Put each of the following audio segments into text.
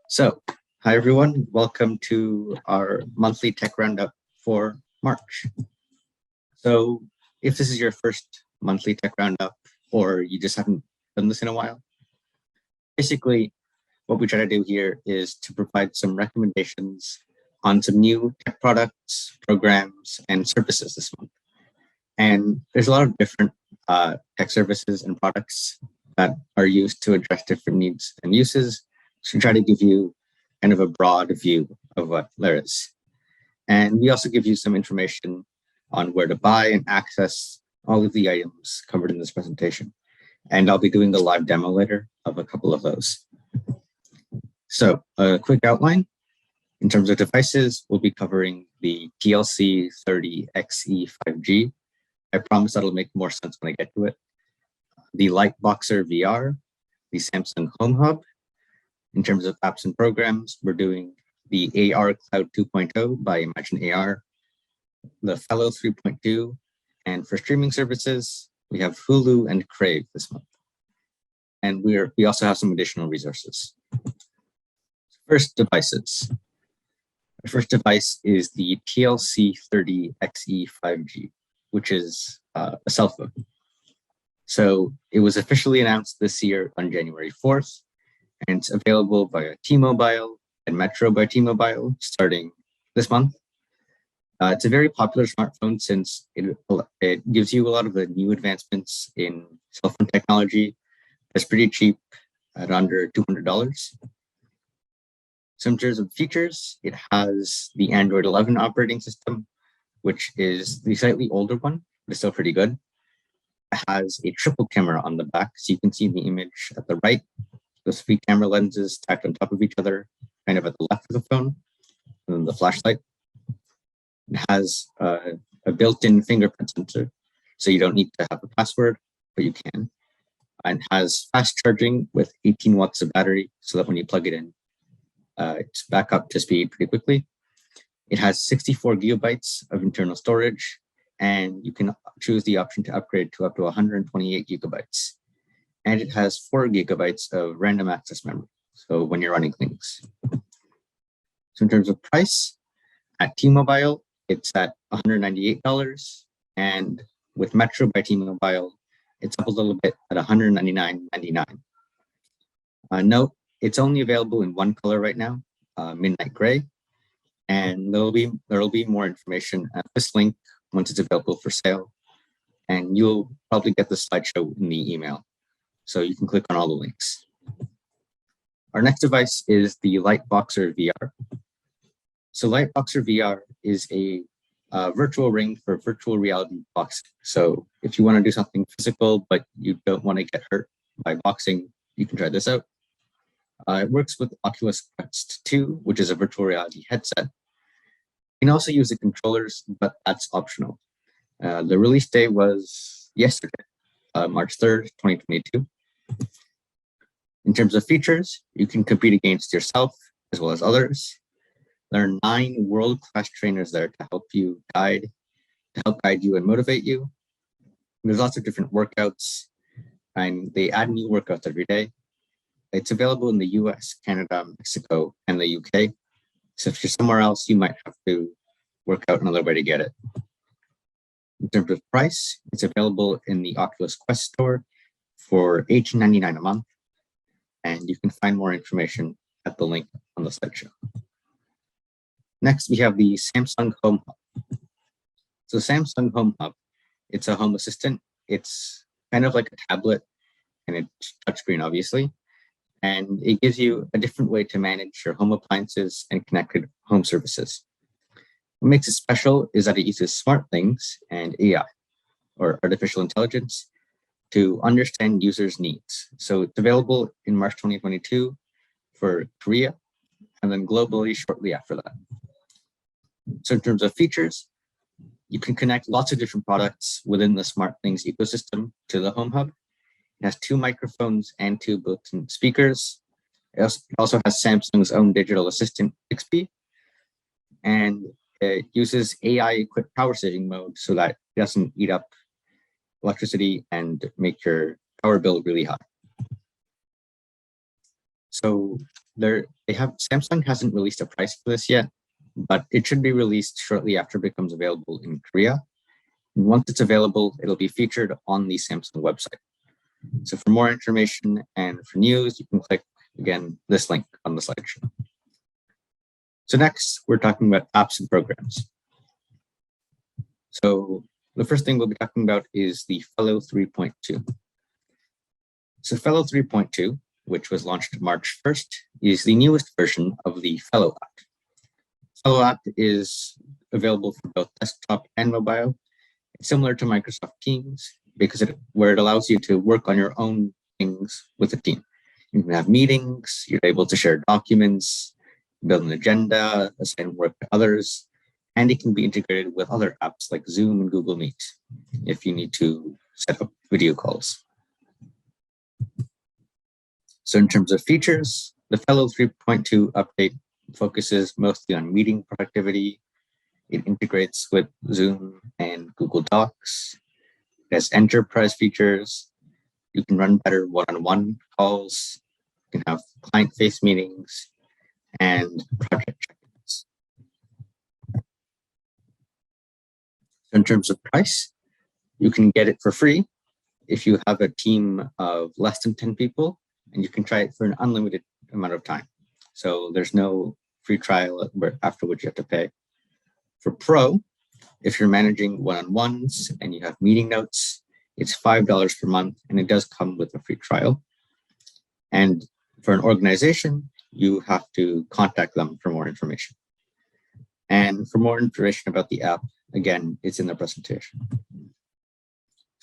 So, hi everyone, welcome to our monthly tech roundup for March. So, if this is your first monthly tech roundup or you just haven't done this in a while, basically what we try to do here is to provide some recommendations on some new tech products, programs, and services this month. And there's a lot of different tech services and products that are used to address different needs and uses. So we try to give you kind of a broad view of what there is. And we also give you some information on where to buy and access all of the items covered in this presentation. And I'll be doing the live demo later of a couple of those. So a quick outline. In terms of devices, we'll be covering the TLC 30XE 5G. I promise that'll make more sense when I get to it. The Lightboxer VR, the Samsung Home Hub. In terms of apps and programs, we're doing the AR Cloud 2.0 by Imagine AR, the Fellow 3.2, and for streaming services, we have Hulu and Crave this month. And we also have some additional resources. First, devices. Our first device is the TLC 30XE 5G, which is a cell phone. So it was officially announced this year on January 4th, and it's available via T-Mobile and Metro by T-Mobile starting this month. It's a very popular smartphone since it gives you a lot of the new advancements in cell phone technology. It's pretty cheap at under $200. So in terms of features, it has the Android 11 operating system, which is the slightly older one, but it's still pretty good. It has a triple camera on the back, so you can see the image at the right. Those 3 camera lenses stacked on top of each other, kind of at the left of the phone, and then the flashlight. It has a built-in fingerprint sensor, so you don't need to have a password, but you can. And has fast charging with 18 watts of battery, so that when you plug it in, it's back up to speed pretty quickly. It has 64 gigabytes of internal storage, and you can choose the option to upgrade to up to 128 gigabytes. And it has 4 gigabytes of random access memory, so when you're running things. So in terms of price, at T-Mobile, it's at $198, and with Metro by T-Mobile, it's up a little bit at $199.99. Note, it's only available in one color right now, midnight gray, and there'll be more information at this link once it's available for sale, and you'll probably get the slideshow in the email, so you can click on all the links. Our next device is the Lightboxer VR. So Lightboxer VR is a virtual ring for virtual reality boxing. So if you want to do something physical, but you don't want to get hurt by boxing, you can try this out. It works with Oculus Quest 2, which is a virtual reality headset. You can also use the controllers, but that's optional. The release day was yesterday, March 3rd, 2022. In terms of features, you can compete against yourself as well as others. There are 9 world-class trainers there to help guide you and motivate you. There's lots of different workouts, and they add new workouts every day. It's available in the US, Canada, Mexico, and the UK. So if you're somewhere else, you might have to work out another way to get it. In terms of price, it's available in the Oculus Quest store for $18.99 a month. And you can find more information at the link on the slideshow. Next, we have the Samsung Home Hub. So Samsung Home Hub, it's a home assistant. It's kind of like a tablet, and it's touchscreen, obviously. And it gives you a different way to manage your home appliances and connected home services. What makes it special is that it uses smart things and AI, or artificial intelligence, to understand users' needs. So it's available in March 2022 for Korea, and then globally shortly after that. So in terms of features, you can connect lots of different products within the SmartThings ecosystem to the Home Hub. It has 2 microphones and 2 built-in speakers. It also has Samsung's own digital assistant, Bixby, and it uses AI-equipped power saving mode so that it doesn't eat up electricity and make your power bill really high. So Samsung hasn't released a price for this yet, but it should be released shortly after it becomes available in Korea. And once it's available, it'll be featured on the Samsung website. So for more information and for news, you can click, again, this link on the slideshow. So next, we're talking about apps and programs. So the first thing we'll be talking about is the Fellow 3.2. So Fellow 3.2, which was launched March 1st, is the newest version of the Fellow app. Fellow app is available for both desktop and mobile. It's similar to Microsoft Teams because where it allows you to work on your own things with a team. You can have meetings, you're able to share documents, build an agenda, assign work to others, and it can be integrated with other apps like Zoom and Google Meet if you need to set up video calls. So in terms of features, the Fellow 3.2 update focuses mostly on meeting productivity. It integrates with Zoom and Google Docs. It has enterprise features. You can run better one-on-one calls. You can have client-face meetings and project check-ins. So in terms of price, you can get it for free if you have a team of less than 10 people, and you can try it for an unlimited amount of time. So there's no free trial after which you have to pay. For Pro, if you're managing one-on-ones and you have meeting notes, it's $5 per month, and it does come with a free trial. And for an organization, you have to contact them for more information. And for more information about the app, again, it's in the presentation.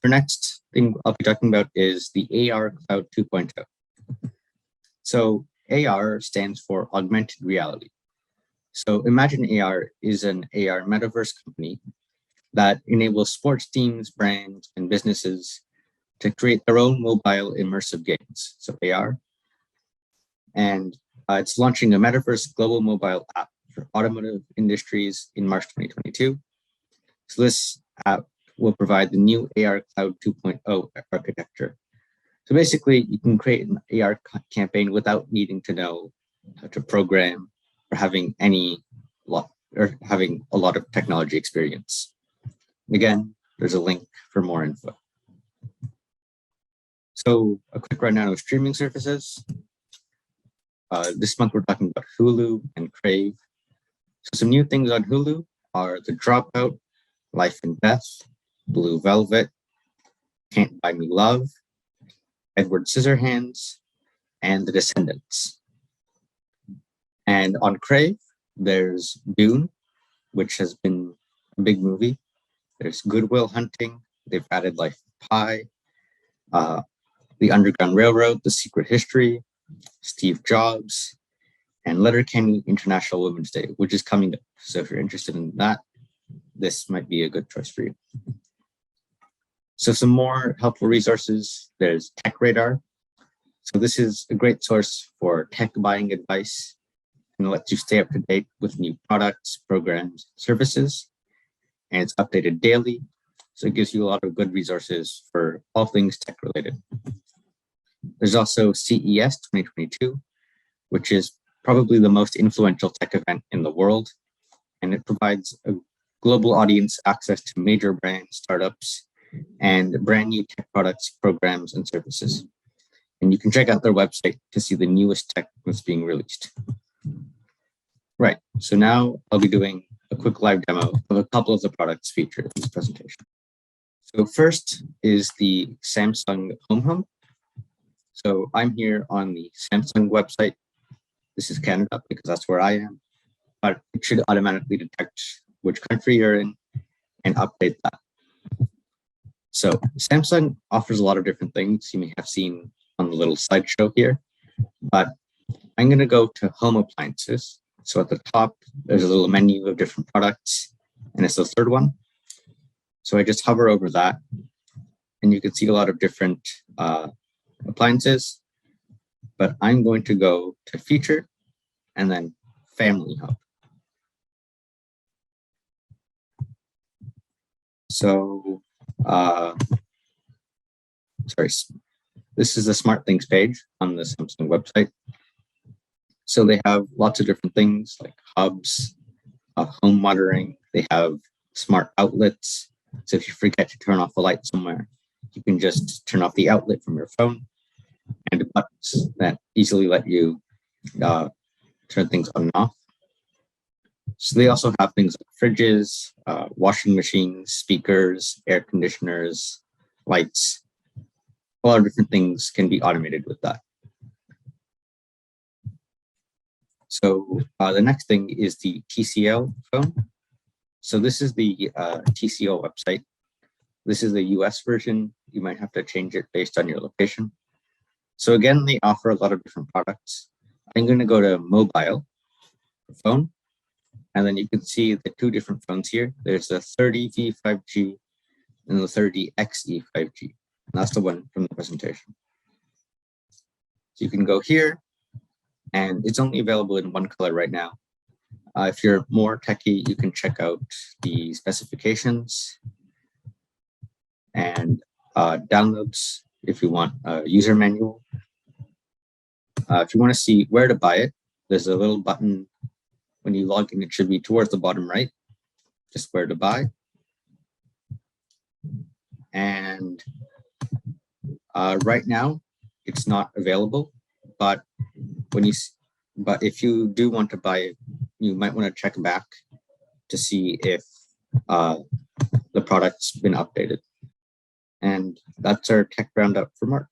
The next thing I'll be talking about is the AR Cloud 2.0. So AR stands for augmented reality. So Imagine AR is an AR metaverse company that enables sports teams, brands, and businesses to create their own mobile immersive games, so AR. And it's launching a metaverse global mobile app for automotive industries in March 2022. So this app will provide the new AR Cloud 2.0 architecture. So basically, you can create an AR campaign without needing to know how to program or having a lot of technology experience. Again, there's a link for more info. So a quick rundown of streaming services. This month we're talking about Hulu and Crave. So some new things on Hulu are The Dropout, Life and Death, Blue Velvet, Can't Buy Me Love, Edward Scissorhands, and The Descendants. And on Crave, there's Dune, which has been a big movie. There's Good Will Hunting. They've added Life of Pi, The Underground Railroad, The Secret History, Steve Jobs, and Letterkenny International Women's Day, which is coming up. So if you're interested in that, this might be a good choice for you. So some more helpful resources. There's Tech Radar. So this is a great source for tech buying advice and it lets you stay up to date with new products, programs, services. And it's updated daily. So it gives you a lot of good resources for all things tech related. There's also CES 2022, which is probably the most influential tech event in the world. And it provides a global audience access to major brand startups and brand new tech products, programs, and services. And you can check out their website to see the newest tech that's being released. Right, so now I'll be doing a quick live demo of a couple of the products featured in this presentation. So first is the Samsung Home Hub. So I'm here on the Samsung website. This is Canada because that's where I am, but it should automatically detect which country you're in and update that. So Samsung offers a lot of different things you may have seen on the little slideshow here, but I'm going to go to home appliances. So at the top, there's a little menu of different products, and it's the third one. So I just hover over that, and you can see a lot of different appliances, but I'm going to go to feature and then family hub. So this is the Smart Things page on the Samsung website. So they have lots of different things like hubs, home monitoring. They have smart outlets. So if you forget to turn off a light somewhere, you can just turn off the outlet from your phone, and buttons that easily let you turn things on and off. So they also have things like fridges, washing machines, speakers, air conditioners, lights. A lot of different things can be automated with that. So the next thing is the Tcl phone. So this is the Tcl website. This is the US version. You might have to change it based on your location. So again, they offer a lot of different products. I'm going to go to mobile phone, and then you can see the two different phones here. There's the 30V 5G and the 30XE 5G. And that's the one from the presentation. So you can go here, and it's only available in one color right now. If you're more techie, you can check out the specifications and downloads if you want a user manual. If you want to see where to buy it, there's a little button when you log in. It should be towards the bottom right, just where to buy. And right now, it's not available, but if you do want to buy it, you might want to check back to see if the product's been updated. And that's our tech roundup for March.